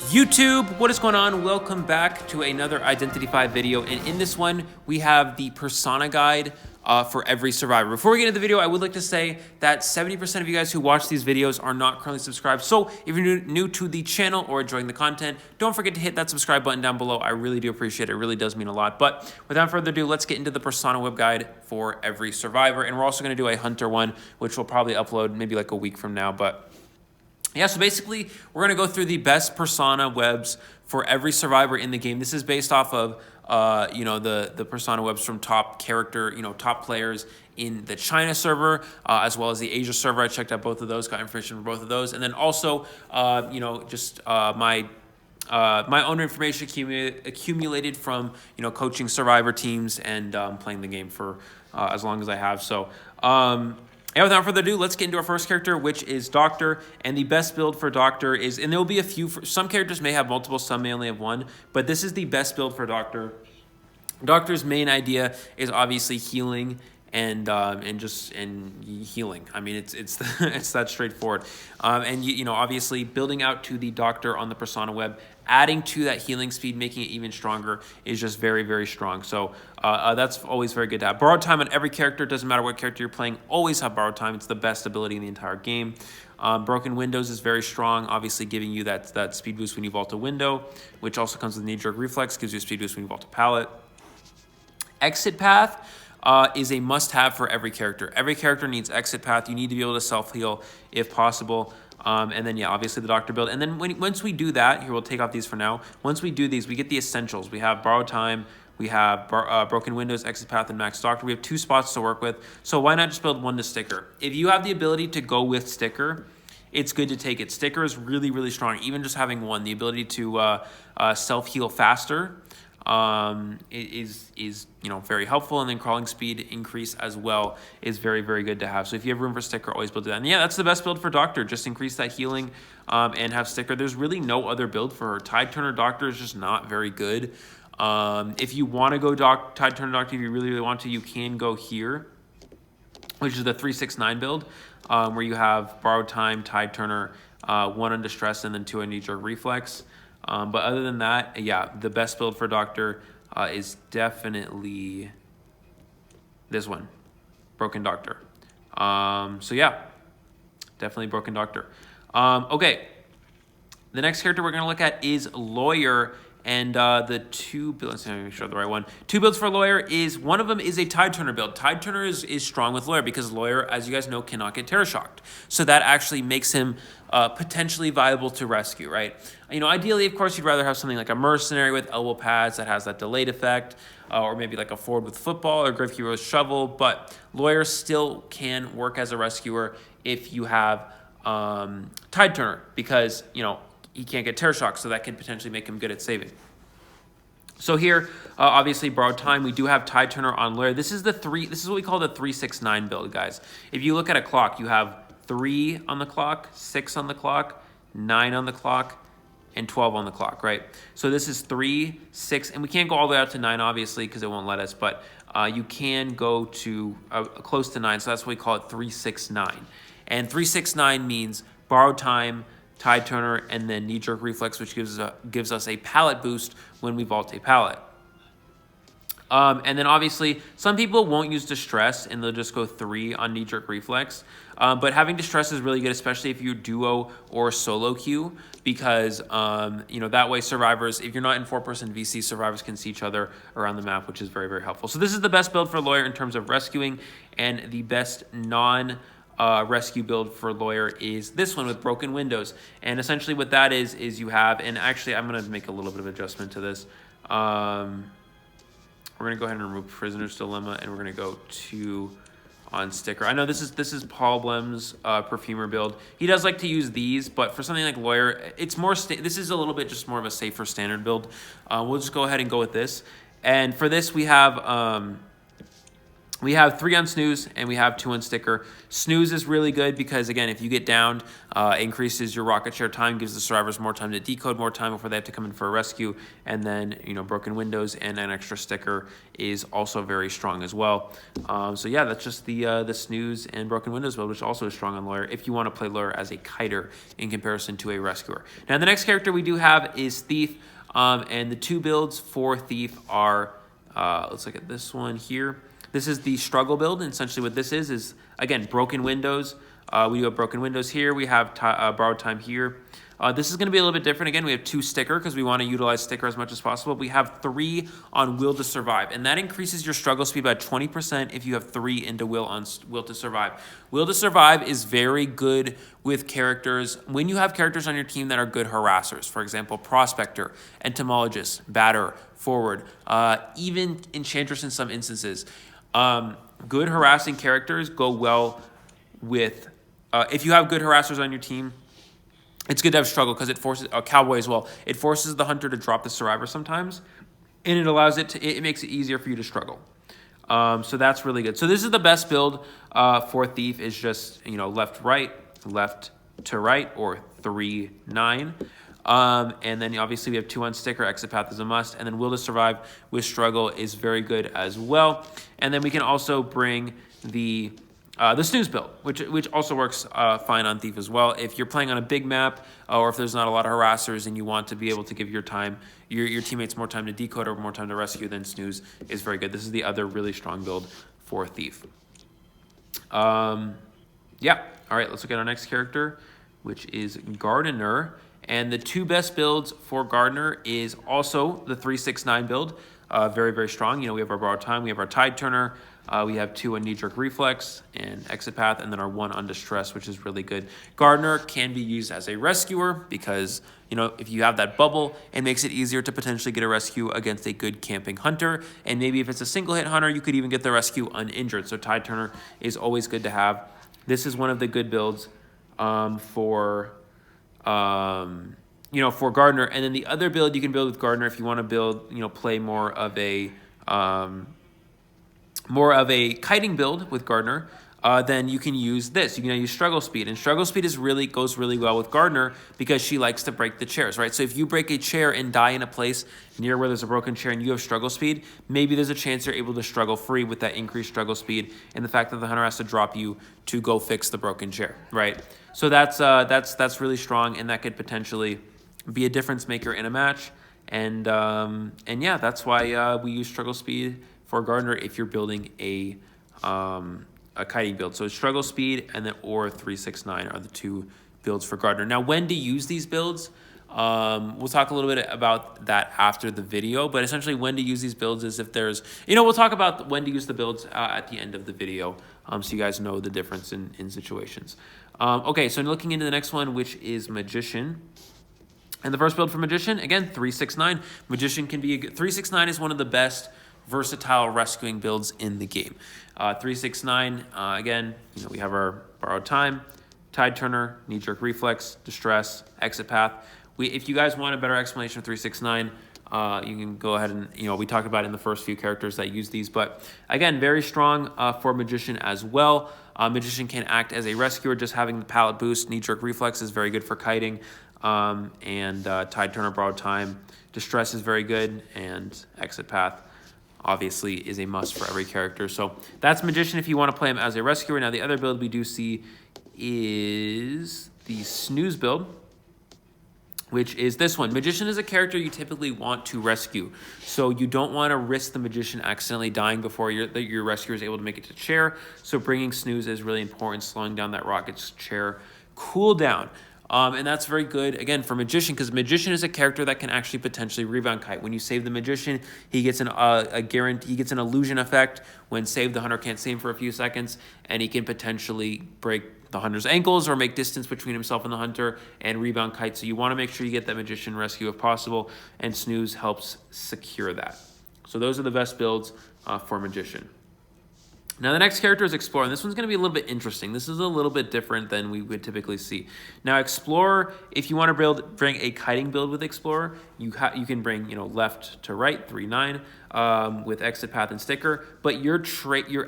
YouTube, what is going on? Welcome back to another Identity 5 video, and in this one, we have the persona guide for every survivor. Before we get into the video, I would like to say that 70% of you guys who watch these videos are not currently subscribed, so if you're new to the channel or enjoying the content, don't forget to hit that subscribe button down below. I really do appreciate it. It really does mean a lot, but without further ado, let's get into the persona web guide for every survivor, and we're also going to do a hunter one, which we'll probably upload maybe like a week from now, but yeah, so basically, we're going to go through the best persona webs for every survivor in the game. This is based off of, the persona webs from top top players in the China server, as well as the Asia server. I checked out both of those, got information for both of those. And then also, my own information accumulated from, coaching survivor teams and playing the game for as long as I have. So, and without further ado, let's get into our first character, which is Doctor. And the best build for Doctor is, and there will be a few, some characters may have multiple, some may only have one, but this is the best build for Doctor. Doctor's main idea is obviously healing and healing. I mean, it's it's that straightforward. Obviously building out to the Doctor on the persona web, adding to that healing speed, making it even stronger is just very, very strong. So that's always very good to have. Borrowed time on every character. Doesn't matter what character you're playing, always have borrowed time. It's the best ability in the entire game. Broken Windows is very strong, obviously giving you that speed boost when you vault a window, which also comes with knee-jerk reflex, gives you a speed boost when you vault a pallet. Exit path is a must-have for every character. Every character needs exit path. You need to be able to self-heal if possible. And then, yeah, obviously the Doctor build. And then once we do that, here, we'll take off these for now. Once we do these, we get the essentials. We have borrowed time, we have broken windows, exit path, and max Doctor. We have 2 spots to work with. So why not just build 1 to sticker? If you have the ability to go with sticker, it's good to take it. Sticker is really, really strong. Even just having 1, the ability to self-heal faster is very helpful, and then crawling speed increase as well is very, very good to have. So if you have room for sticker, always build that. And yeah, that's the best build for Doctor. Just increase that healing and have sticker. There's really no other build for her. Tide Turner Doctor is just not very good. If you want to go Tide Turner Doctor, if you really, really want to, you can go here, which is the 369 build, where you have borrowed time, Tide Turner, 1 on distress, and then 2 on knee-jerk reflex. But other than that, yeah, the best build for Doctor is definitely this one, Broken Doctor. So yeah, definitely Broken Doctor. Okay, the next character we're going to look at is Lawyer. And the 2 builds, let me make sure I have the right one. 2 builds for Lawyer is, one of them is a Tide Turner build. Tide Turner is strong with Lawyer because Lawyer, as you guys know, cannot get terror shocked. So that actually makes him potentially viable to rescue, right? Ideally, of course, you'd rather have something like a Mercenary with elbow pads that has that delayed effect, or maybe like a Ford with football or Gravekeeper with shovel, but Lawyer still can work as a rescuer if you have Tide Turner because, he can't get terror shock, so that can potentially make him good at saving. So here, obviously, borrowed time. We do have Tide Turner on Lawyer. This is what we call the 369 build, guys. If you look at a clock, you have 3 on the clock, 6 on the clock, 9 on the clock, and 12 on the clock, right? So this is 3, 6, and we can't go all the way out to 9, obviously, because it won't let us, but you can go to close to 9, so that's what we call it 369. And 369 means borrowed time, Tide Turner, and then knee-jerk reflex, which gives us a pallet boost when we vault a pallet. And then obviously, some people won't use distress, and they'll just go 3 on knee-jerk reflex. But having distress is really good, especially if you duo or solo queue, because that way survivors, if you're not in 4-person VC, survivors can see each other around the map, which is very, very helpful. So this is the best build for Lawyer in terms of rescuing, and the best rescue build for Lawyer is this one with Broken Windows. And essentially what that is you have, and actually I'm going to make a little bit of adjustment to this. We're going to go ahead and remove Prisoner's Dilemma, and we're going to go to on sticker. I know this is Paul Blem's Perfumer build. He does like to use these, but for something like Lawyer, it's more this is a little bit just more of a safer standard build. We'll just go ahead and go with this. And for this we have We have 3 on Snooze, and we have 2 on Sticker. Snooze is really good because, again, if you get downed, increases your rocket share time, gives the survivors more time to decode, more time before they have to come in for a rescue. And then, you know, broken windows and an extra sticker is also very strong as well. So yeah, that's just the Snooze and broken windows build, which also is strong on Lawyer if you want to play Lawyer as a kiter in comparison to a rescuer. Now, the next character we do have is Thief, and the 2 builds for Thief are, let's look at this one here. This is the struggle build, and essentially what this is again, broken windows. We do have broken windows here. We have borrowed time here. This is going to be a little bit different. Again, we have 2 sticker because we want to utilize sticker as much as possible. We have 3 on Will to Survive, and that increases your struggle speed by 20% if you have 3 into Will on Will to Survive. Will to Survive is very good with characters. When you have characters on your team that are good harassers, for example, Prospector, Entomologist, Batter, Forward, even Enchantress in some instances. Good harassing characters go well with, if you have good harassers on your team, it's good to have struggle because it forces, Cowboy as well, it forces the hunter to drop the survivor sometimes, and it allows it to, it makes it easier for you to struggle. So that's really good. So this is the best build for Thief, is just, you know, left, right, left to right, or 3-9. And then obviously we have 2 on Sticker. Exit Path is a must. And then Will to Survive with Struggle is very good as well. And then we can also bring the Snooze build, which also works fine on Thief as well. If you're playing on a big map, or if there's not a lot of harassers and you want to be able to give your teammates more time to decode or more time to rescue, then Snooze is very good. This is the other really strong build for Thief. Yeah. All right, let's look at our next character, which is Gardener. And the 2 best builds for Gardener is also the 3-6-9 build. Very, very strong. You know, we have our Borrowed Time, we have our Tide Turner, we have 2 on Knee-Jerk Reflex and Exit Path, and then our 1 on Distress, which is really good. Gardener can be used as a rescuer because, you know, if you have that bubble, it makes it easier to potentially get a rescue against a good camping hunter. And maybe if it's a single hit hunter, you could even get the rescue uninjured. So Tide Turner is always good to have. This is one of the good builds for you know, for Gardener. And then the other build you can build with Gardener, if you want to build, you know, play more of a kiting build with Gardener, then you can use this. You can use Struggle Speed, and Struggle Speed goes really well with Gardener because she likes to break the chairs, right? So if you break a chair and die in a place near where there's a broken chair and you have Struggle Speed, maybe there's a chance you're able to struggle free with that increased Struggle Speed and the fact that the hunter has to drop you to go fix the broken chair, right? So that's really strong, and that could potentially be a difference maker in a match. And yeah, that's why we use Struggle Speed for Gardener if you're building a kiting build. So Struggle Speed and then or 3-6-9 are the 2 builds for Gardener. Now, when to use these builds, we'll talk a little bit about that after the video, but essentially when to use these builds is if there's, you know, we'll talk about when to use the builds at the end of the video, so you guys know the difference in situations. Okay, so looking into the next one, which is Magician. And the first build for Magician, again, 3-6-9. Magician can be, 3-6-9 is one of the best versatile rescuing builds in the game. 3-6-9, again, you know, we have our Borrowed Time, Tide Turner, Knee-Jerk Reflex, Distress, Exit Path. If you guys want a better explanation of 3-6-9, you can go ahead and, you know, we talked about it in the first few characters that use these. But again, very strong for Magician as well. Magician can act as a rescuer, just having the pallet boost. Knee-Jerk Reflex is very good for kiting. And Tide Turner, Borrowed Time. Distress is very good, and Exit Path obviously is a must for every character. So that's Magician if you want to play him as a rescuer. Now the other build we do see is the Snooze build, which is this one. Magician is a character you typically want to rescue. So you don't want to risk the Magician accidentally dying before your rescuer is able to make it to chair. So bringing Snooze is really important, slowing down that rocket's chair cooldown. And that's very good, again, for Magician, because Magician is a character that can actually potentially rebound kite. When you save the Magician, he gets an illusion effect. When saved, the hunter can't save for a few seconds, and he can potentially break the hunter's ankles or make distance between himself and the hunter and rebound kite. So you want to make sure you get that Magician rescue if possible, and Snooze helps secure that. So those are the best builds for Magician. Now, the next character is Explorer, and this one's going to be a little bit interesting. This is a little bit different than we would typically see. Now, Explorer, if you want to bring a kiting build with Explorer, you can bring, left to right, 3-9, with exit path and sticker. But your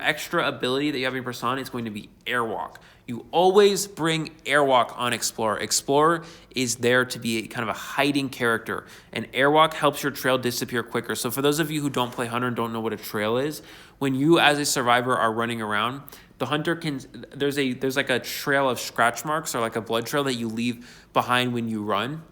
extra ability that you have in your persona is going to be Airwalk. You always bring Airwalk on Explorer. Explorer is there to be kind of a hiding character, and Airwalk helps your trail disappear quicker. So for those of you who don't play Hunter and don't know what a trail is, when you as a survivor are running around, the hunter there's like a trail of scratch marks or like a blood trail that you leave behind when you run,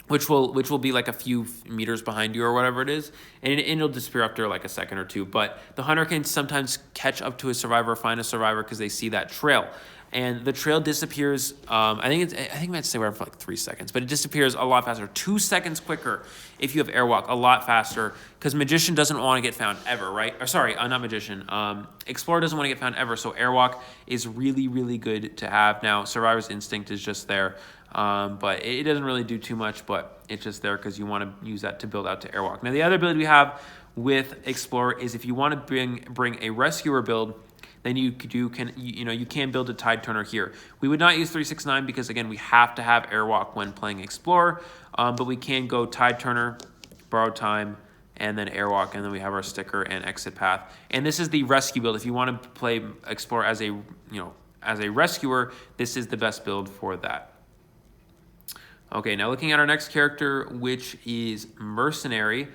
which will be like a few meters behind you or whatever it is, and it'll disappear after like a second or two. But the hunter can sometimes catch up to a survivor, find a survivor because they see that trail, and the trail disappears. I think I might stay around for like 3 seconds, but it disappears a lot faster, 2 seconds quicker if you have Airwalk, a lot faster, because Magician doesn't want to get found ever, right? Or sorry, not Magician. Explorer doesn't want to get found ever, so Airwalk is really, really good to have. Now, Survivor's Instinct is just there. But it doesn't really do too much, but it's just there because you want to use that to build out to Airwalk. Now, the other ability we have with Explorer is if you want to bring a Rescuer build, then you can build a Tide Turner here. We would not use 369 because, again, we have to have Airwalk when playing Explorer, but we can go Tide Turner, Borrowed Time, and then Airwalk, and then we have our sticker and exit path. And this is the Rescue build. If you want to play Explorer as a Rescuer, this is the best build for that. Okay, now looking at our next character, which is Mercenary.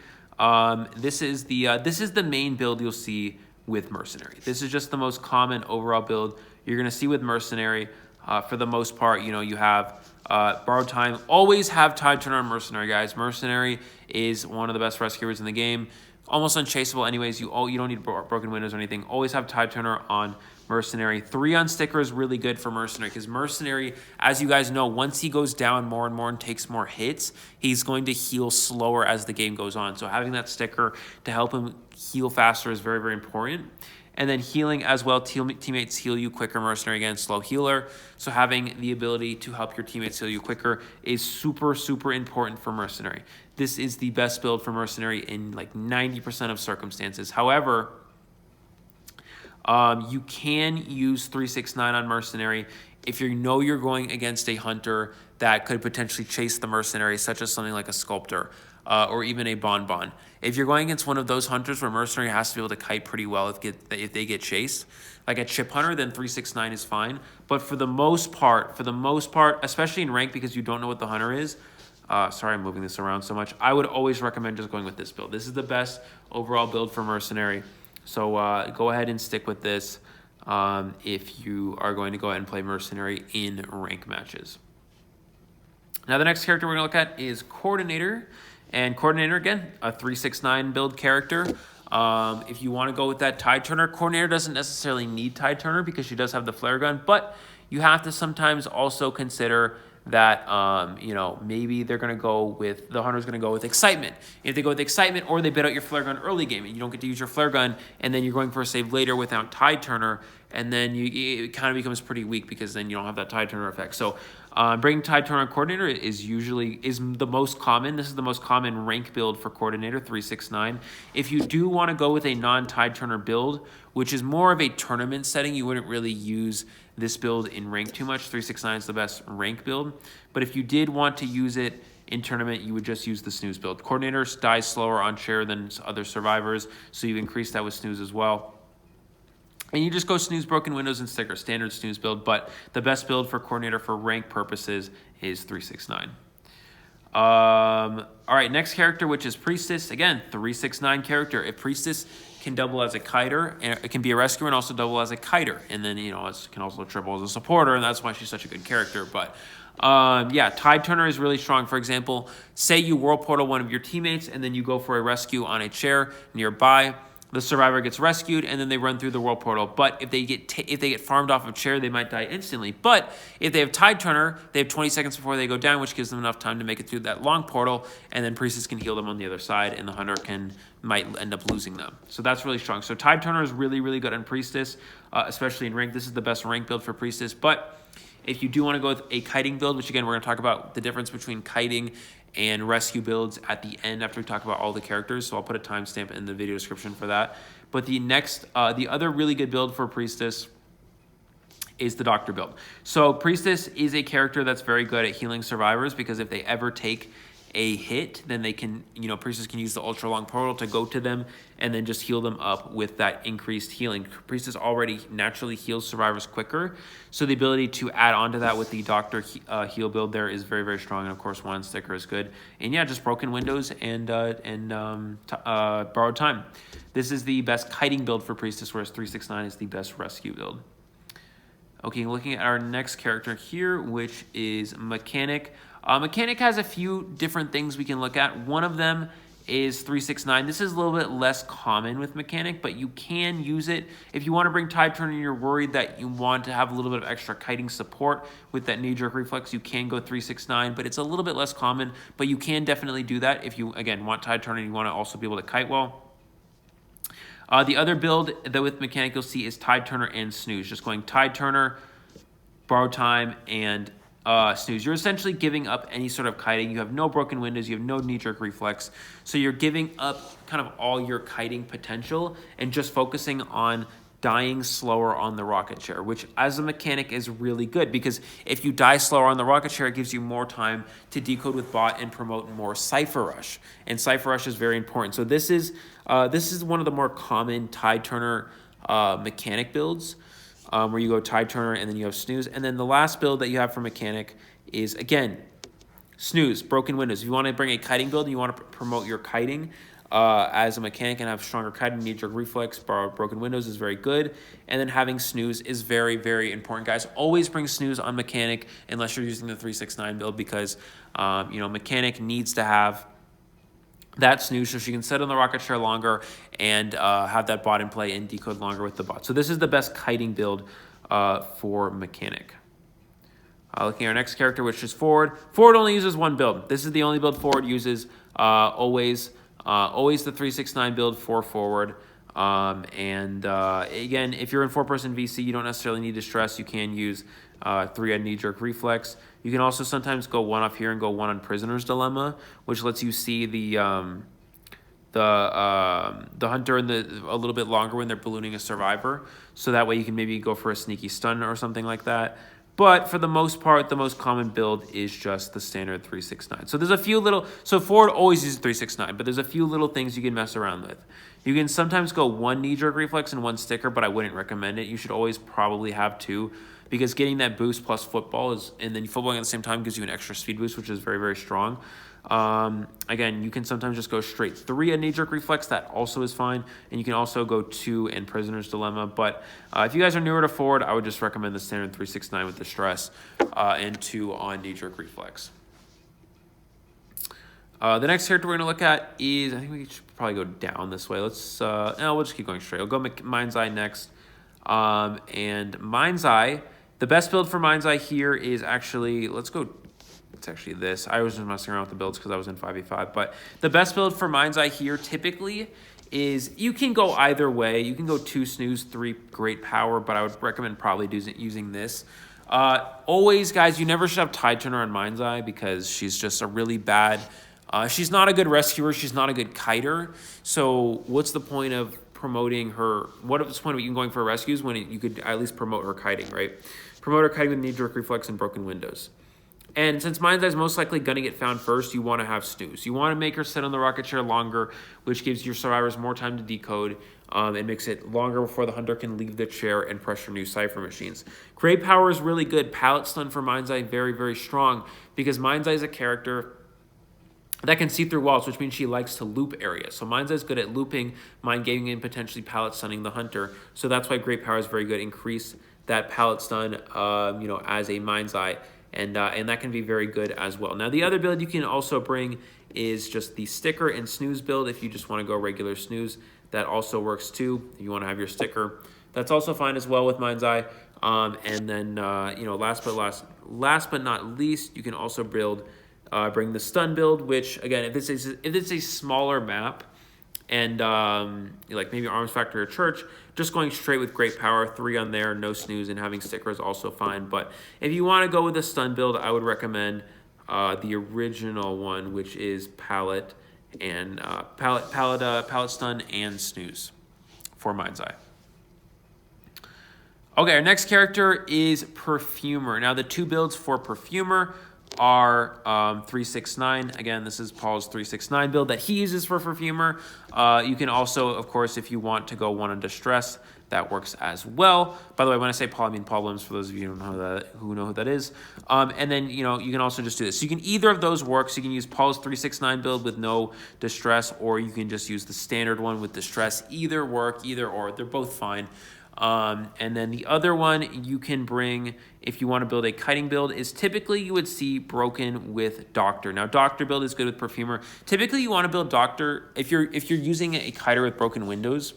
This is the main build you'll see with Mercenary. This is just the most common overall build you're gonna see with Mercenary. For the most part, you have Borrowed Time. Always have Tide Turner on Mercenary, guys. Mercenary is one of the best rescuers in the game. Almost unchaseable anyways. You don't need broken windows or anything. Always have Tide Turner on Mercenary. 3 on sticker is really good for Mercenary because Mercenary, as you guys know, once he goes down more and more and takes more hits, he's going to heal slower as the game goes on. So having that sticker to help him heal faster is very, very important. And then healing as well. Teammates heal you quicker. Mercenary, again, slow healer. So having the ability to help your teammates heal you quicker is super, super important for Mercenary. This is the best build for Mercenary in like 90% of circumstances. However, you can use 369 on Mercenary if you know you're going against a hunter that could potentially chase the Mercenary, such as something like a Sculptor or even a Bonbon. If you're going against one of those hunters where Mercenary has to be able to kite pretty well if they get chased, like a Chip Hunter, then 369 is fine. But for the most part, especially in rank because you don't know what the hunter is, sorry I'm moving this around so much, I would always recommend just going with this build. This is the best overall build for Mercenary. So go ahead and stick with this if you are going to go ahead and play Mercenary in rank matches. Now the next character we're going to look at is Coordinator. And Coordinator, again, a 369 build character. If you want to go with that Tide Turner, Coordinator doesn't necessarily need Tide Turner because she does have the flare gun, but you have to sometimes also consider that, maybe they're going to go with, the hunter's going to go with Excitement. If they go with Excitement or they bid out your flare gun early game and you don't get to use your flare gun and then you're going for a save later without Tide Turner, and then it kind of becomes pretty weak because then you don't have that Tide Turner effect. So bringing Tide Turner on Coordinator is the most common. This is the most common rank build for Coordinator, 369. If you do want to go with a non-Tide Turner build, which is more of a tournament setting, you wouldn't really use this build in rank too much. 369 is the best rank build. But if you did want to use it in tournament, you would just use the Snooze build. Coordinator dies slower on share than other survivors, so you increase that with Snooze as well. And you just go Snooze, Broken Windows, and Sticker, standard Snooze build, but the best build for Coordinator for rank purposes is 369. All right, next character, which is Priestess. Again, 369 character. If Priestess can double as a kiter, and it can be a rescuer and also double as a kiter, and then it can also triple as a supporter, and that's why she's such a good character. But yeah, Tide Turner is really strong. For example, say you World Portal one of your teammates, and then you go for a rescue on a chair nearby. The survivor gets rescued, and then they run through the World Portal. But if they get farmed off of chair, they might die instantly. But if they have Tide Turner, they have 20 seconds before they go down, which gives them enough time to make it through that long portal, and then Priestess can heal them on the other side, and the hunter might end up losing them. So that's really strong. So Tide Turner is really, really good on Priestess, especially in rank. This is the best rank build for Priestess. But If you do want to go with a kiting build, which again, we're going to talk about the difference between kiting and rescue builds at the end after we talk about all the characters. So I'll put a timestamp in the video description for that. But the other really good build for Priestess is the Doctor build. So Priestess is a character that's very good at healing survivors, because if they ever take a hit, then they can, Priestess can use the ultra long portal to go to them and then just heal them up with that increased healing. Priestess already naturally heals survivors quicker, so the ability to add on to that with the Doctor heal build there is very, very strong. And of course, one sticker is good. And yeah, just broken windows and borrowed time. This is the best kiting build for Priestess, whereas 369 is the best rescue build. Okay, looking at our next character here, which is Mechanic. Mechanic has a few different things we can look at. One of them is 369. This is a little bit less common with Mechanic, but you can use it if you want to bring Tide Turner and you're worried that you want to have a little bit of extra kiting support with that knee-jerk reflex. You can go 369, but it's a little bit less common, but you can definitely do that if you, again, want Tide Turner and you want to also be able to kite well. The other build that with Mechanic you'll see is Tide Turner and Snooze. Just going Tide Turner, Borrow Time, and Snooze. You're essentially giving up any sort of kiting. You have no broken windows. You have no knee-jerk reflex. So you're giving up kind of all your kiting potential and just focusing on dying slower on the rocket chair, which as a mechanic is really good, because if you die slower on the rocket chair, it gives you more time to decode with bot and promote more Cypher Rush. And Cypher Rush is very important. So this is one of the more common Tide Turner mechanic builds, where you go Tide Turner and then you have Snooze. And then the last build that you have for mechanic is, again, Snooze, Broken Windows. If you want to bring a kiting build and you want to promote your kiting as a mechanic and have stronger kiting, knee-jerk reflex, Broken Windows is very good. And then having Snooze is very, very important, guys. Always bring Snooze on mechanic unless you're using the 369 build, because mechanic needs to have that Snooze so she can sit on the rocket chair longer and have that bot in play and decode longer with the bot. So this is the best kiting build for mechanic. Looking at our next character, which is Forward. Forward only uses one build. This is the only build Forward uses. Always the 369 build for Forward. Again, if you're in 4-person VC, you don't necessarily need to stress. You can use 3 on knee-jerk reflex. You can also sometimes go 1 off here and go 1 on Prisoner's Dilemma, which lets you see the hunter in a little bit longer when they're ballooning a survivor. So that way you can maybe go for a sneaky stun or something like that. But for the most part, the most common build is just the standard 369. So there's a few little, so Forward always uses 369, but there's a few little things you can mess around with. You can sometimes go 1 knee-jerk reflex and 1 sticker, but I wouldn't recommend it. You should always probably have 2, because getting that boost plus football and then footballing at the same time gives you an extra speed boost, which is very, very strong. Again, you can sometimes just go straight 3 a knee-jerk reflex. That also is fine. And you can also go 2 in Prisoner's Dilemma. But if you guys are newer to Forward, I would just recommend the standard 369 with the stress and 2 on knee-jerk reflex. The next character we're going to look at is, I think we should probably go down this way. Let's, no, we'll just keep going straight. We'll go Mind's Eye next. And Mind's Eye, the best build for Mind's Eye here is actually, it's actually this. I was just messing around with the builds because I was in 5v5. But the best build for Mind's Eye here typically is, you can go either way. You can go 2 Snooze, 3 Great Power, but I would recommend probably using this. Always, guys, you never should have Tide Turner on Mind's Eye, because she's just a really bad, she's not a good rescuer. She's not a good kiter. So what's the point of promoting her? What's the point of you going for rescues when you could at least promote her kiting, right? Promote her kiting with knee-jerk reflex and broken windows. And since Mind's Eye is most likely going to get found first, you want to have Snooze. You want to make her sit on the rocket chair longer, which gives your survivors more time to decode and makes it longer before the hunter can leave the chair and pressure new Cypher machines. Great Power is really good. Palette Stun for Mind's Eye, very, very strong, because Mind's Eye is a character that can see through walls, which means she likes to loop areas. So Mind's Eye is good at looping, mind gaming, and potentially palette stunning the hunter. So that's why Great Power is very good. Increase that palette stun, as a Mind's Eye. And that can be very good as well. Now, the other build you can also bring is just the sticker and Snooze build. If you just want to go regular Snooze, that also works too. If you want to have your sticker, that's also fine as well with Mind's Eye. And then, last but not least, you can also bring the stun build, which, again, if it's a smaller map, and like maybe Arms Factory or Church, just going straight with great power, 3 on there, no snooze, and having sticker is also fine. But if you want to go with a stun build, I would recommend the original one, which is Palette and Palette Stun and Snooze for Mind's Eye. Okay, our next character is Perfumer. Now, the 2 builds for Perfumer are 369. Again, this is Paul's 369 build that he uses for Perfumer. You can also, of course, if you want to go 1 on Distress, that works as well. By the way, when I say Paul, I mean Paul Limbs, for those of you who know who that is. And then, you know, you can also just do this. So you can either of those work. So you can use Paul's 369 build with no Distress, or you can just use the standard one with Distress. Either work, either or. They're both fine. And then the other one you can bring if you want to build a kiting build is typically you would see broken with Doctor. Now, Doctor build is good with Perfumer. Typically, you want to build Doctor if you're using a kiter with broken windows.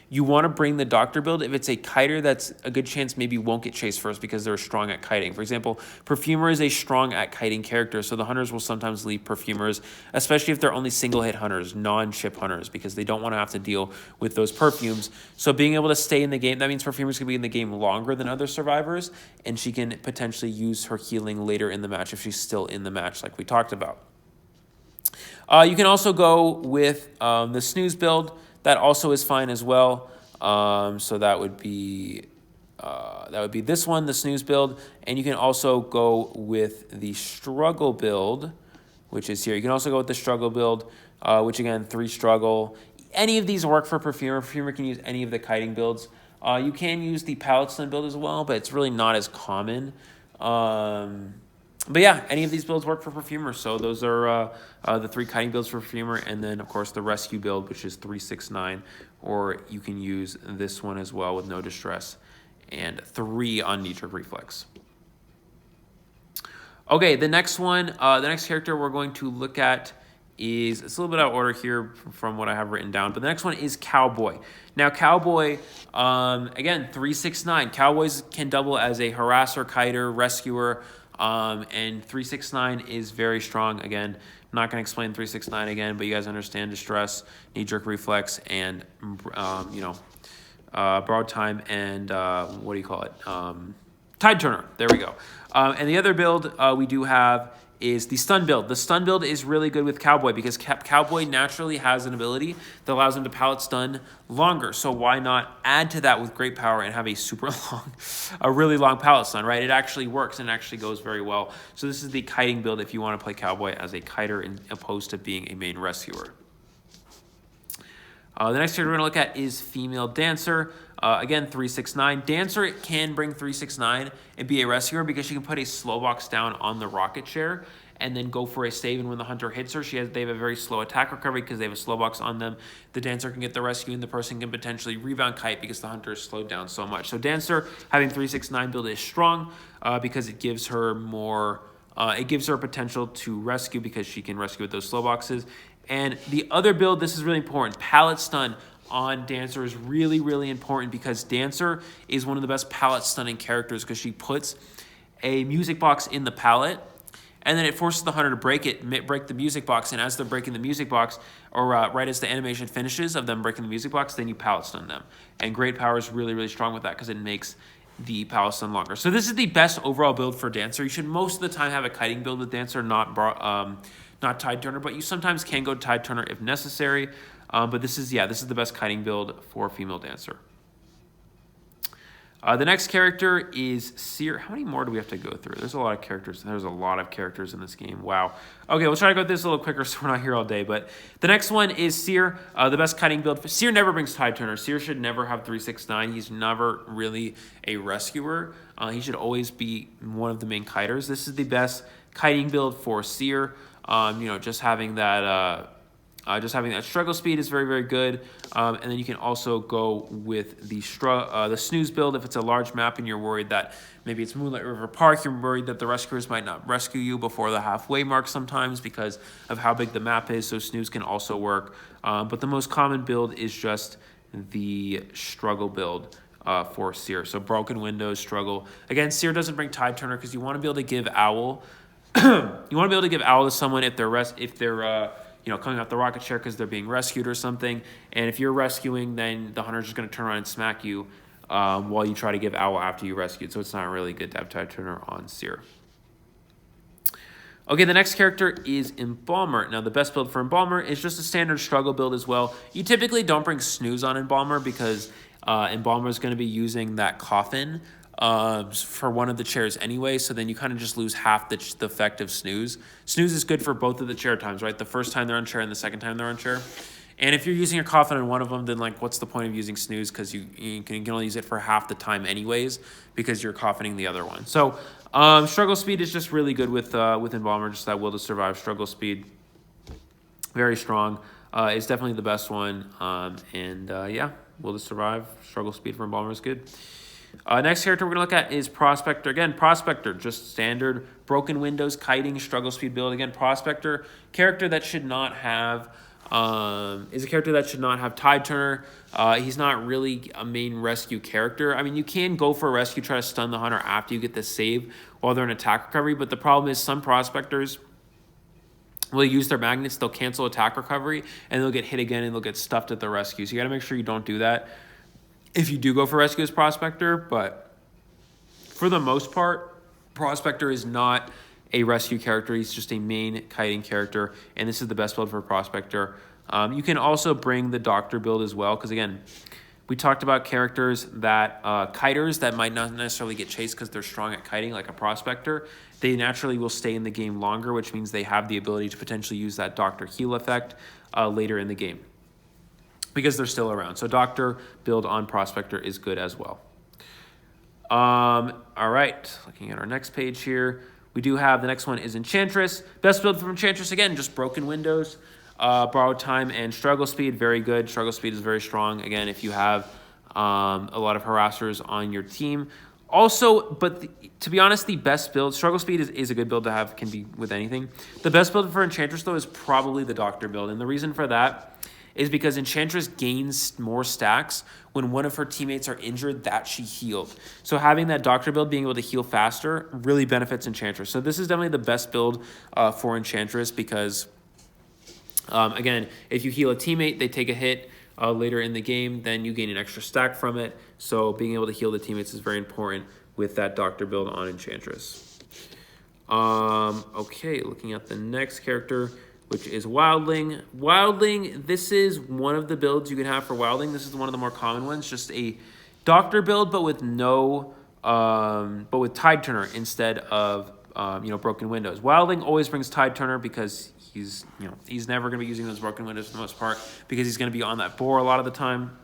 You want to bring the Doctor build if it's a kiter that's a good chance maybe won't get chased first because they're strong at kiting. For example, Perfumer is a strong at kiting character, so the hunters will sometimes leave Perfumers, especially if they're only single hit hunters, non-ship hunters, because they don't want to have to deal with those perfumes. So being able to stay in the game, that means Perfumer's going to be in the game longer than other survivors, and she can potentially use her healing later in the match if she's still in the match like we talked about. You can also go with the Snooze build. That also is fine as well. So that would be this one, the Snooze build. And you can also go with the Struggle build, which is here. You can also go with the Struggle build, which again, 3 Struggle. Any of these work for Perfumer. Perfumer can use any of the kiting builds. You can use the Palette Stun build as well, but it's really not as common. But yeah, any of these builds work for Perfumer. So those are the 3 kiting builds for Perfumer. And then, of course, the Rescue build, which is 369. Or you can use this one as well with no Distress. And 3 on Knee-Jerk Reflex. Okay, the next one, the next character we're going to look at is, it's a little bit out of order here from what I have written down. But the next one is Cowboy. Now, Cowboy, again, 369. Cowboys can double as a harasser, kiter, rescuer. And 369 is very strong. Again, I'm not going to explain 369 again, but you guys understand Distress, Knee-Jerk Reflex, and, Borrowed Time, and, what do you call it? Tide Turner. There we go. And the other build we do have is the Stun build. The Stun build is really good with Cowboy because Cowboy naturally has an ability that allows him to palette stun longer. So why not add to that with great power and have a really long palette stun, right? It actually works and actually goes very well. So this is the kiting build if you want to play Cowboy as a kiter as opposed to being a main rescuer. The next character we're going to look at is Female Dancer. Again, 369. Dancer can bring 369 and be a rescuer because she can put a slow box down on the rocket chair and then go for a save. And when the hunter hits her, they have a very slow attack recovery because they have a slow box on them. The Dancer can get the rescue and the person can potentially rebound kite because the hunter is slowed down so much. So Dancer having 369 build is strong because it gives her more, it gives her potential to rescue because she can rescue with those slow boxes. And the other build, this is really important, Palette Stun on Dancer is really, really important because Dancer is one of the best palette stunning characters because she puts a music box in the palette and then it forces the hunter to break the music box. And as they're breaking the music box, or right as the animation finishes of them breaking the music box, then you palette stun them. And Great Power is really, really strong with that because it makes the palette stun longer. So this is the best overall build for Dancer. You should most of the time have a kiting build with Dancer, not Tide Turner, but you sometimes can go Tide Turner if necessary. But this is the best kiting build for Female Dancer. The next character is Seer. How many more do we have to go through? There's a lot of characters. There's a lot of characters in this game. Wow. Okay, we'll try to go through this a little quicker so we're not here all day. But the next one is Seer, the best kiting build. Seer never brings Tide Turner. Seer should never have 369. He's never really a rescuer. He should always be one of the main kiters. This is the best kiting build for Seer. Just having that struggle speed is very, very good. And then you can also go with the Snooze build if it's a large map and you're worried that maybe it's Moonlight River Park. You're worried that the rescuers might not rescue you before the halfway mark sometimes because of how big the map is. So Snooze can also work. But the most common build is just the Struggle build for Seer. So Broken Windows, Struggle. Again, Seer doesn't bring Tide Turner because you want to be able to give Owl. You want to be able to give Owl to someone if they're coming off the rocket chair because they're being rescued or something. And if you're rescuing, then the hunter's just going to turn around and smack you while you try to give owl after you rescued. So it's not really good to have Tide Turner on Seer. Okay, the next character is Embalmer. Now, the best build for Embalmer is just a standard struggle build as well. You typically don't bring Snooze on Embalmer because Embalmer is going to be using that coffin for one of the chairs anyway, so then you kind of just lose half the effect of Snooze. Snooze is good for both of the chair times, right? The first time they're on chair and the second time they're on chair. And if you're using a coffin on one of them, then like, what's the point of using Snooze? Because you can only use it for half the time anyways, because you're coffining the other one. So struggle speed is just really good with Embalmer, just that will to survive. Struggle speed, very strong. It's definitely the best one. Yeah, will to survive. Struggle speed for Embalmer is good. Next character we're going to look at is Prospector. Again, Prospector, just standard broken windows, kiting, struggle speed build. Again, Prospector, character that should not have is a character that should not have Tide Turner. He's not really a main rescue character. I mean, you can go for a rescue, try to stun the hunter after you get the save while they're in attack recovery, but the problem is some Prospectors will use their magnets, they'll cancel attack recovery, and they'll get hit again and they'll get stuffed at the rescue. So you got to make sure you don't do that if you do go for rescue as Prospector, but for the most part, Prospector is not a rescue character. He's just a main kiting character, and this is the best build for Prospector. You can also bring the Doctor build as well, because again, we talked about characters that, kiters that might not necessarily get chased because they're strong at kiting, like a Prospector. They naturally will stay in the game longer, which means they have the ability to potentially use that Doctor heal effect later in the game, because they're still around. So Doctor build on Prospector is good as well. All right, looking at our next page here, we do have the next one is Enchantress. Best build from Enchantress, again, just broken windows, borrowed time, and struggle speed, very good. Struggle speed is very strong, again, if you have a lot of harassers on your team. Also, to be honest, the best build, struggle speed is a good build to have, can be with anything. The best build for Enchantress, though, is probably the Doctor build, and the reason for that is because Enchantress gains more stacks when one of her teammates are injured that she healed. So having that Doctor build, being able to heal faster, really benefits Enchantress. So this is definitely the best build for Enchantress because, again, if you heal a teammate, they take a hit later in the game, then you gain an extra stack from it. So being able to heal the teammates is very important with that Doctor build on Enchantress. Okay, looking at the next character, which is Wildling. Wildling, this is one of the builds you can have for Wildling. This is one of the more common ones, just a Doctor build, but with Tide Turner instead of broken windows. Wildling always brings Tide Turner because he's never going to be using those broken windows for the most part because he's going to be on that boar a lot of the time.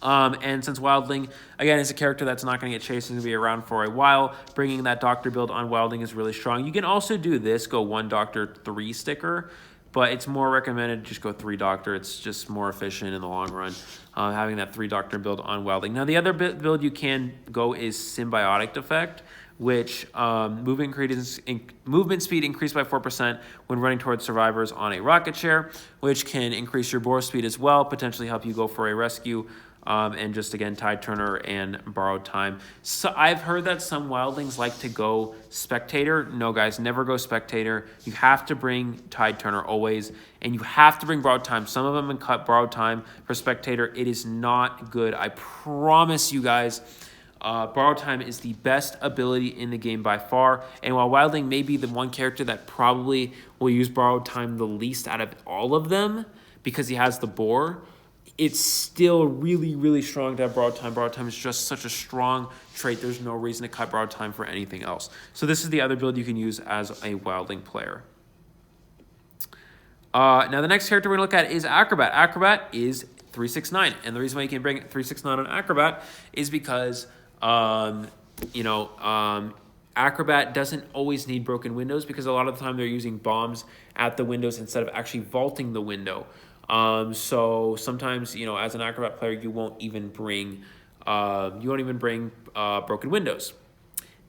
And since Wildling, again, is a character that's not going to get chased and going to be around for a while, bringing that Doctor build on Wildling is really strong. You can also do this, go 1 Doctor, 3 sticker, but it's more recommended to just go 3 Doctor. It's just more efficient in the long run, having that 3 Doctor build on Wildling. Now, the other build you can go is Symbiotic Effect, which movement speed increased by 4% when running towards survivors on a rocket chair, which can increase your boar speed as well, potentially help you go for a rescue. And just, again, Tide Turner and borrowed time. So I've heard that some Wildlings like to go Spectator. No, guys, never go Spectator. You have to bring Tide Turner always, and you have to bring borrowed time. Some of them can cut borrowed time for Spectator. It is not good. I promise you guys, borrowed time is the best ability in the game by far. And while Wildling may be the one character that probably will use borrowed time the least out of all of them because he has the boar, it's still really, really strong to have borrowed time. Borrowed time is just such a strong trait. There's no reason to cut borrowed time for anything else. So this is the other build you can use as a Wildling player. Now the next character we're going to look at is Acrobat. Acrobat is 369. And the reason why you can bring 369 on Acrobat is because, Acrobat doesn't always need broken windows because a lot of the time they're using bombs at the windows instead of actually vaulting the window. So sometimes, as an Acrobat player, you won't even bring broken windows.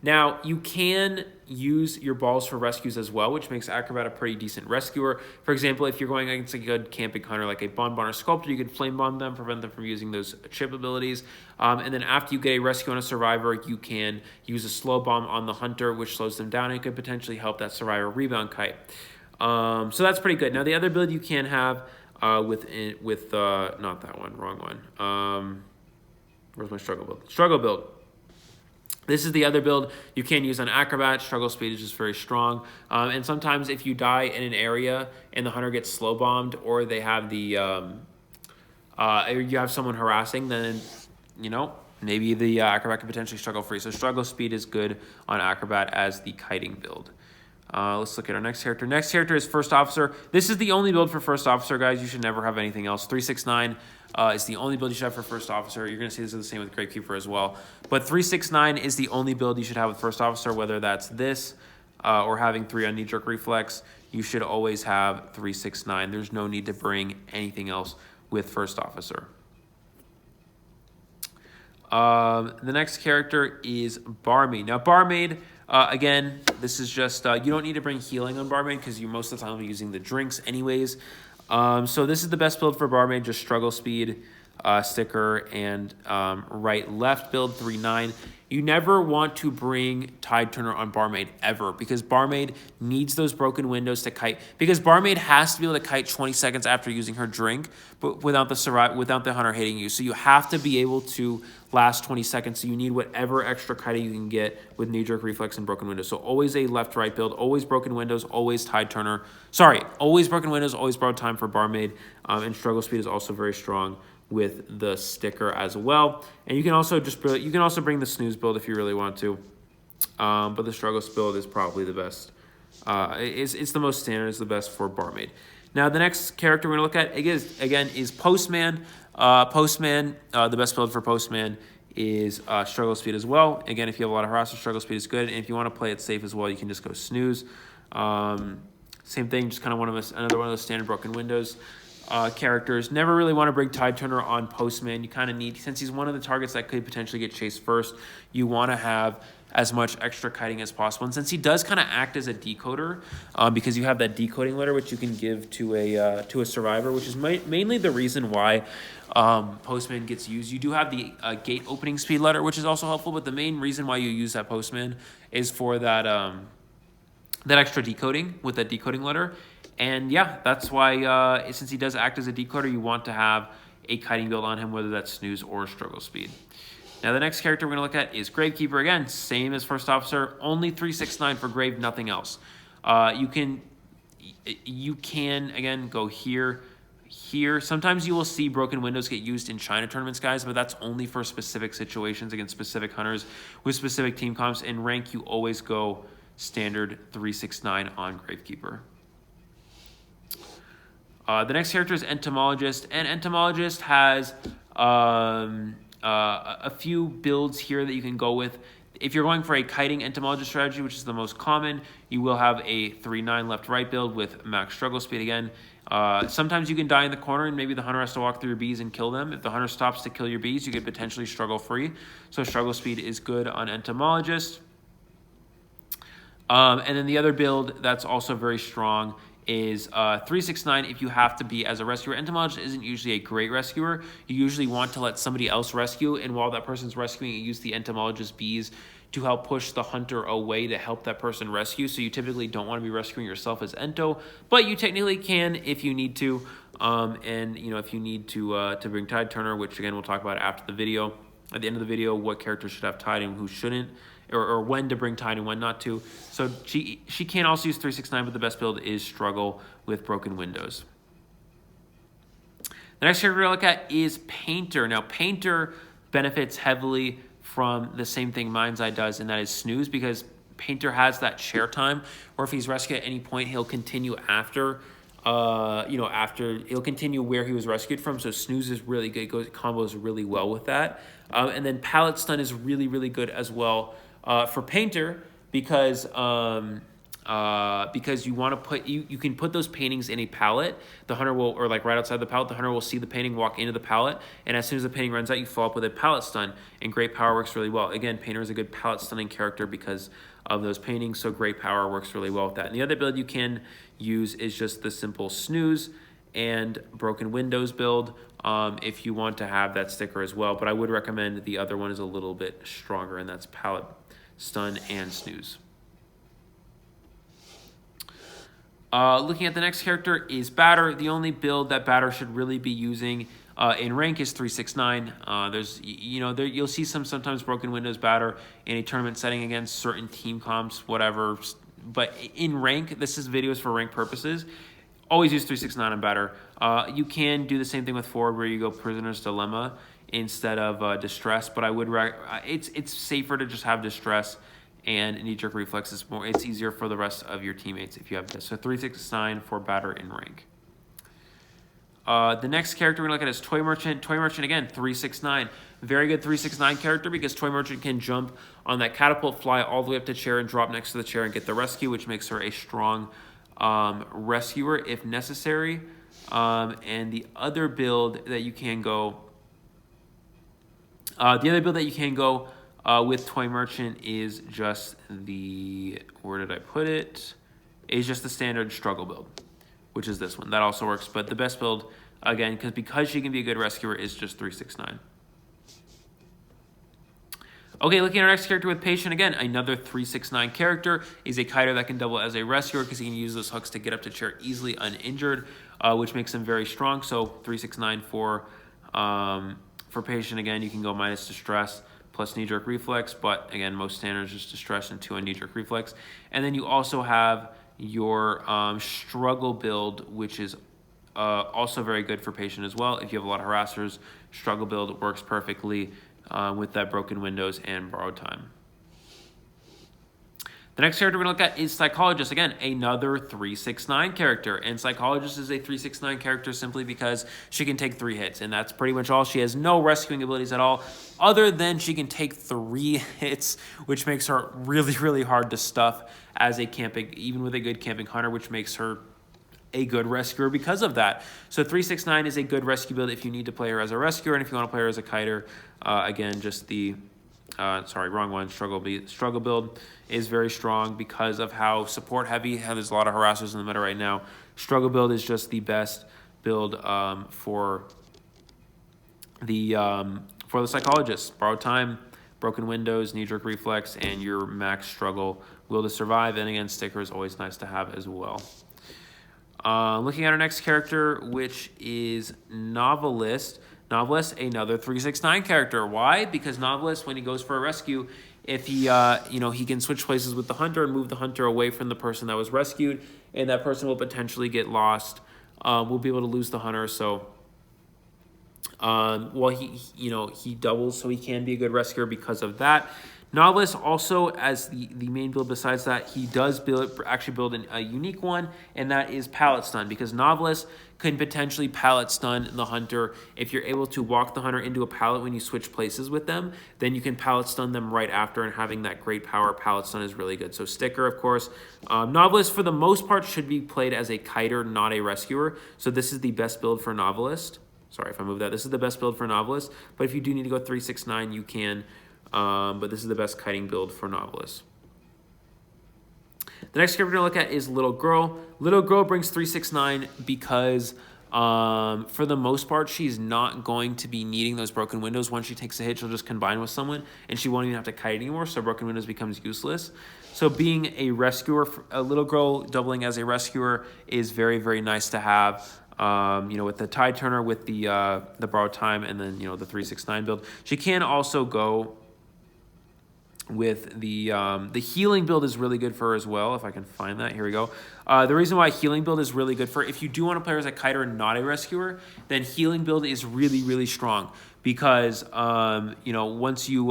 Now, you can use your balls for rescues as well, which makes Acrobat a pretty decent rescuer. For example, if you're going against a good camping hunter like a Bonbon or Sculptor, you can flame bomb them, prevent them from using those chip abilities. And then after you get a rescue on a survivor, you can use a slow bomb on the hunter, which slows them down and could potentially help that survivor rebound kite. So that's pretty good. Now the other build you can have with not that one, wrong one. Where's my struggle build? Struggle build. This is the other build you can use on Acrobat. Struggle speed is just very strong. And sometimes if you die in an area and the hunter gets slow bombed, or they have the you have someone harassing, then maybe the Acrobat can potentially struggle free. So struggle speed is good on Acrobat as the kiting build. Let's look at our next character. Next character is First Officer. This is the only build for First Officer, guys. You should never have anything else. 369 is the only build you should have for First Officer. You're going to see this is the same with Gravekeeper as well. But 369 is the only build you should have with First Officer, whether that's this or having 3 on knee-jerk reflex. You should always have 369. There's no need to bring anything else with First Officer. The next character is Barmaid. Now, Barmaid, again, this is just, you don't need to bring healing on Barmaid because you most of the time will be using the drinks anyways. So this is the best build for Barmaid, just struggle speed, sticker, and right-left build, 3-9. You never want to bring Tide Turner on Barmaid ever, because Barmaid needs those broken windows to kite. Because Barmaid has to be able to kite 20 seconds after using her drink, but without the hunter hitting you. So you have to be able to last 20 seconds. So you need whatever extra kiting you can get with knee-jerk reflex and broken windows. So always a left-right build, always broken windows, always Tide Turner. Sorry, always broken windows, always borrowed time for Barmaid. And struggle speed is also very strong with the sticker as well. And you can also bring the snooze build if you really want to. But the struggle build is probably the best. It's the most standard, it's the best for Barmaid. Now the next character we're gonna look at is Postman. Postman, the best build for Postman is struggle speed as well. Again, if you have a lot of harassment, struggle speed is good. And if you want to play it safe as well, you can just go snooze. Same thing, just kind of another one of those standard broken windows. Characters. Never really want to bring Tide Turner on Postman. You kind of need, since he's one of the targets that could potentially get chased first, you want to have as much extra kiting as possible. And since he does kind of act as a decoder, because you have that decoding letter which you can give to a survivor, which is mainly the reason why Postman gets used. You do have the gate opening speed letter, which is also helpful, but the main reason why you use that Postman is for that that extra decoding with that decoding letter. And yeah, that's why, since he does act as a decoder, you want to have a kiting build on him, whether that's snooze or struggle speed. Now, the next character we're going to look at is Gravekeeper. Again, same as First Officer, only 369 for Grave, nothing else. You can, again, go here. Sometimes you will see broken windows get used in China tournaments, guys, but that's only for specific situations against specific hunters with specific team comps. In rank, you always go standard 369 on Gravekeeper. The next character is Entomologist, and Entomologist has a few builds here that you can go with. If you're going for a kiting Entomologist strategy, which is the most common, you will have a 3-9 left-right build with max struggle speed again. Sometimes you can die in the corner and maybe the hunter has to walk through your bees and kill them. If the hunter stops to kill your bees, you could potentially struggle free. So struggle speed is good on Entomologist. And then the other build that's also very strong is 369 if you have to be as a rescuer. Entomologist isn't usually a great rescuer. You usually want to let somebody else rescue, and while that person's rescuing, you use the Entomologist bees to help push the hunter away to help that person rescue. So you typically don't want to be rescuing yourself as Ento, but you technically can if you need to. And if you need to bring Tide Turner, which again we'll talk about after the video. At the end of the video, what characters should have Tide and who shouldn't, or when to bring Tide and when not to. So she can also use 369, but the best build is struggle with broken windows. The next character we're going to look at is Painter. Now, Painter benefits heavily from the same thing Mind's Eye does, and that is snooze, because Painter has that share time, or if he's rescued at any point, he'll continue after he'll continue where he was rescued from. So snooze is really good, combos really well with that. And then pallet stun is really, really good as well for Painter, because you want to put you can put those paintings in a pallet. The hunter will, or like right outside the pallet, the hunter will see the painting, walk into the pallet, and as soon as the painting runs out, you follow up with a pallet stun, and Great Power works really well. Again, Painter is a good pallet stunning character because of those paintings, so Great Power works really well with that. And the other build you can use is just the simple snooze and broken windows build if you want to have that sticker as well, but I would recommend the other one is a little bit stronger, and that's pallet stun and snooze. Looking at the next character is Batter. The only build that Batter should really be using in rank is 369. You'll see sometimes Broken Windows Batter in a tournament setting against certain team comps, whatever. But in rank, this is videos for rank purposes. Always use 369 on Batter. You can do the same thing with Forward, where you go Prisoner's Dilemma instead of Distress. But I would it's safer to just have Distress. And knee-jerk reflex is more. It's easier for the rest of your teammates if you have this. So 369 for Batter in rank. The next character we're going to look at is Toy Merchant. Toy Merchant, again, 369. Very good 369 character because Toy Merchant can jump on that catapult, fly all the way up to chair, and drop next to the chair and get the rescue, which makes her a strong rescuer if necessary. And the other build that you can go... with Toy Merchant is just the, where did I put it? Is just the standard struggle build, which is this one. That also works, but the best build, again, because she can be a good rescuer, is just 369. Okay, looking at our next character with Patient, again, another 369 character. Is a kiter that can double as a rescuer because he can use those hooks to get up to chair easily uninjured, which makes him very strong. So 369 for Patient. Again, you can go minus Distress plus knee-jerk reflex, but again, most standards just Distress and 2 on knee-jerk reflex. And then you also have your struggle build, which is also very good for Patient as well. If you have a lot of harassers, struggle build works perfectly with that broken windows and borrowed time. The next character we're going to look at is Psychologist. Again, another 369 character. And Psychologist is a 369 character simply because she can take 3 hits. And that's pretty much all. She has no rescuing abilities at all, other than she can take 3 hits, which makes her really, really hard to stuff as a camping, even with a good camping hunter, which makes her a good rescuer because of that. So 369 is a good rescue build if you need to play her as a rescuer, and if you want to play her as a kiter, again, just the... sorry, wrong one. Struggle build is very strong because of how support heavy. There's a lot of harassers in the meta right now. Struggle build is just the best build for the Psychologist. Borrowed time, broken windows, knee-jerk reflex, and your max struggle will to survive. And again, sticker is always nice to have as well. Looking at our next character, which is Novelist. Novelist, another 369 character. Why? Because Novelist, when he goes for a rescue, if he, he can switch places with the hunter and move the hunter away from the person that was rescued, and that person will potentially get lost. We'll be able to lose the hunter. So, he doubles, so he can be a good rescuer because of that. Novelist also, as the main build besides that, he does actually build a unique one, and that is pallet stun, because Novelist can potentially pallet stun the hunter. If you're able to walk the hunter into a pallet when you switch places with them, then you can pallet stun them right after, and having that great power pallet stun is really good. So sticker, of course. Novelist, for the most part, should be played as a kiter, not a rescuer. So this is the best build for Novelist. Sorry if I moved that. This is the best build for Novelist, but if you do need to go 369, you can. But this is the best kiting build for Novelist. The next character we're going to look at is Little Girl. Little Girl brings 369 because for the most part, she's not going to be needing those broken windows. Once she takes a hit, she'll just combine with someone, and she won't even have to kite anymore, so broken windows becomes useless. So being a rescuer, a Little Girl doubling as a rescuer is very, very nice to have. With the Tide Turner, with the borrowed time, and then, the 369 build. She can also go with the healing build is really good for her as well, if I can find that. Here we go. The reason why healing build is really good for her, if you do want to play her as a kiter and not a rescuer, then healing build is really, really strong because, once you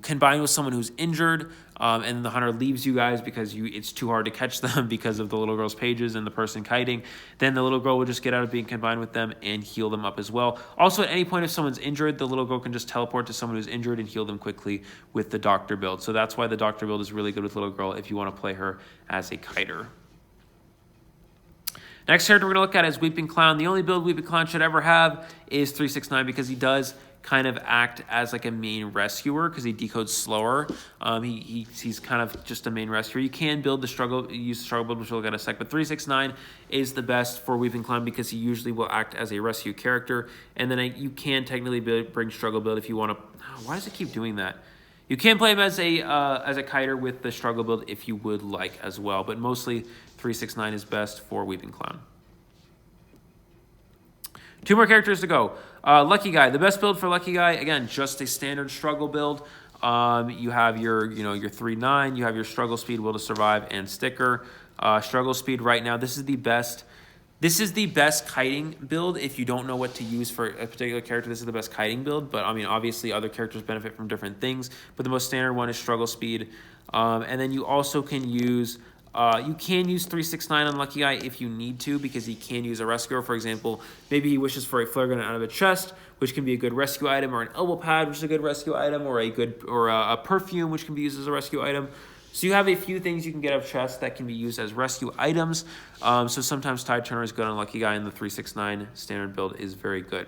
combine with someone who's injured, and the hunter leaves you guys because it's too hard to catch them because of the little girl's pages and the person kiting, then the little girl will just get out of being combined with them and heal them up as well. Also, at any point if someone's injured, the little girl can just teleport to someone who's injured and heal them quickly with the doctor build. So that's why the doctor build is really good with little girl if you want to play her as a kiter. Next character we're going to look at is Weeping Clown. The only build Weeping Clown should ever have is 369 because he does kind of act as like a main rescuer because he decodes slower. He's kind of just a main rescuer. You can use the struggle build, which we'll look at in a sec, but 369 is the best for Weeping Clown because he usually will act as a rescue character. And then you can technically bring struggle build if you want to. Why does it keep doing that? You can play him as a kiter with the struggle build if you would like as well, but mostly 369 is best for Weeping Clown. 2 more characters to go. Lucky Guy. The best build for Lucky Guy, again, just a standard struggle build. You have your 3/9. You have your struggle speed, will to survive, and sticker. Struggle speed right now. This is the best. This is the best kiting build. If you don't know what to use for a particular character, this is the best kiting build. But I mean, obviously, other characters benefit from different things. But the most standard one is struggle speed. And then you also can use. You can use 369 on Lucky Guy if you need to, because he can use a rescuer. For example, maybe he wishes for a flare gun out of a chest, which can be a good rescue item, or an elbow pad, which is a good rescue item, or a perfume, which can be used as a rescue item. So you have a few things you can get out of chests that can be used as rescue items. So sometimes Tide Turner is good on Lucky Guy, and the 369 standard build is very good.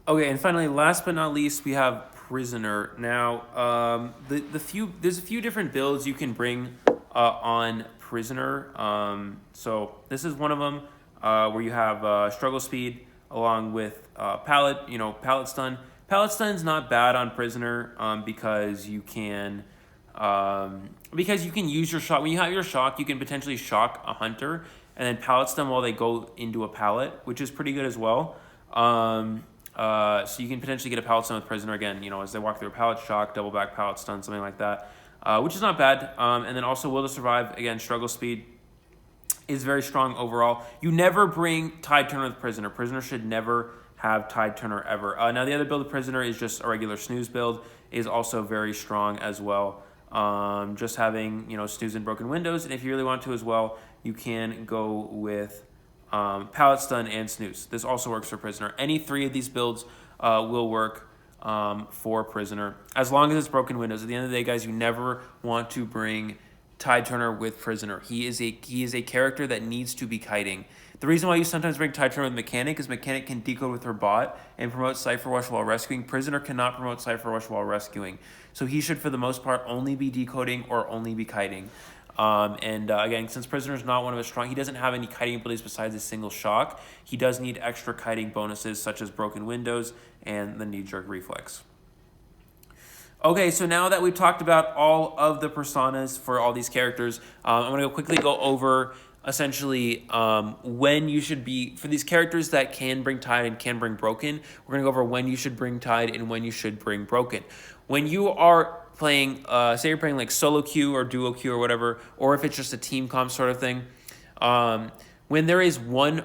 Okay, and finally, last but not least, we have Prisoner. Now, there's a few different builds you can bring on Prisoner. So this is one of them where you have struggle speed along with pallet stun. Pallet stun's not bad on Prisoner because you can use your shock. When you have your shock, you can potentially shock a hunter and then pallet stun while they go into a pallet, which is pretty good as well. So you can potentially get a pallet stun with Prisoner again, as they walk through a pallet shock, double back pallet stun, something like that, which is not bad. And then also will to survive, again, struggle speed is very strong overall. You never bring Tide Turner with Prisoner. Prisoner should never have Tide Turner ever. Now the other build of Prisoner is just a regular snooze build, is also very strong as well. Just having, snooze and broken windows. And if you really want to as well, you can go with pallet stun and snooze. This also works for Prisoner. Any 3 of these builds will work for Prisoner, as long as it's broken windows. At the end of the day, guys, you never want to bring Tide Turner with Prisoner. He is a character that needs to be kiting. The reason why you sometimes bring Tide Turner with Mechanic is Mechanic can decode with her bot and promote Cypher Rush while rescuing. Prisoner cannot promote Cypher Rush while rescuing. So he should, for the most part, only be decoding or only be kiting. Again, since Prisoner is not one of his strong, he doesn't have any kiting abilities besides a single shock. He does need extra kiting bonuses such as broken windows and the knee-jerk reflex. Okay, so now that we've talked about all of the personas for all these characters, I'm going to quickly go over essentially when you should be, for these characters that can bring Tide and can bring Broken, we're going to go over when you should bring Tide and when you should bring Broken. When you are playing, say you're playing like solo queue or duo queue or whatever, or if it's just a team comp sort of thing, when there's one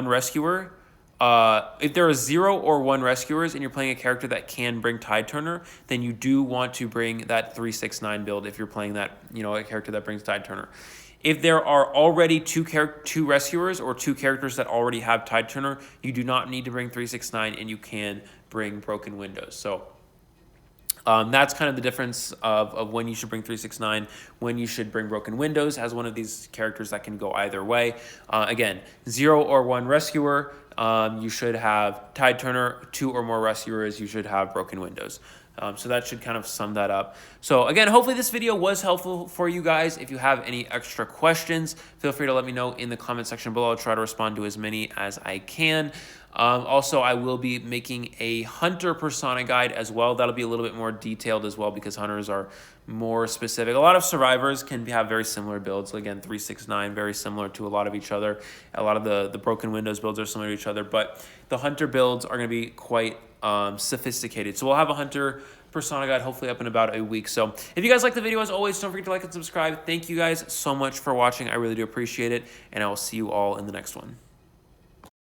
rescuer, if there are 0 or 1 rescuers and you're playing a character that can bring Tide Turner, then you do want to bring that 369 build if you're playing that, a character that brings Tide Turner. If there are already two rescuers or 2 characters that already have Tide Turner, you do not need to bring 369 and you can bring Broken Windows. So that's kind of the difference of when you should bring 369, when you should bring Broken Windows as one of these characters that can go either way. Again, 0 or 1 rescuer, you should have Tide Turner. 2 or more rescuers, you should have Broken Windows. So that should kind of sum that up. So again, hopefully this video was helpful for you guys. If you have any extra questions, feel free to let me know in the comment section below. I'll try to respond to as many as I can. Also, I will be making a Hunter persona guide as well. That'll be a little bit more detailed as well because Hunters are more specific. A lot of Survivors can have very similar builds. So again, 369, very similar to a lot of each other. A lot of the Broken Windows builds are similar to each other, but the Hunter builds are going to be quite sophisticated. So we'll have a Hunter persona guide hopefully up in about a week. So if you guys like the video, as always, don't forget to like and subscribe. Thank you guys so much for watching. I really do appreciate it, and I will see you all in the next one.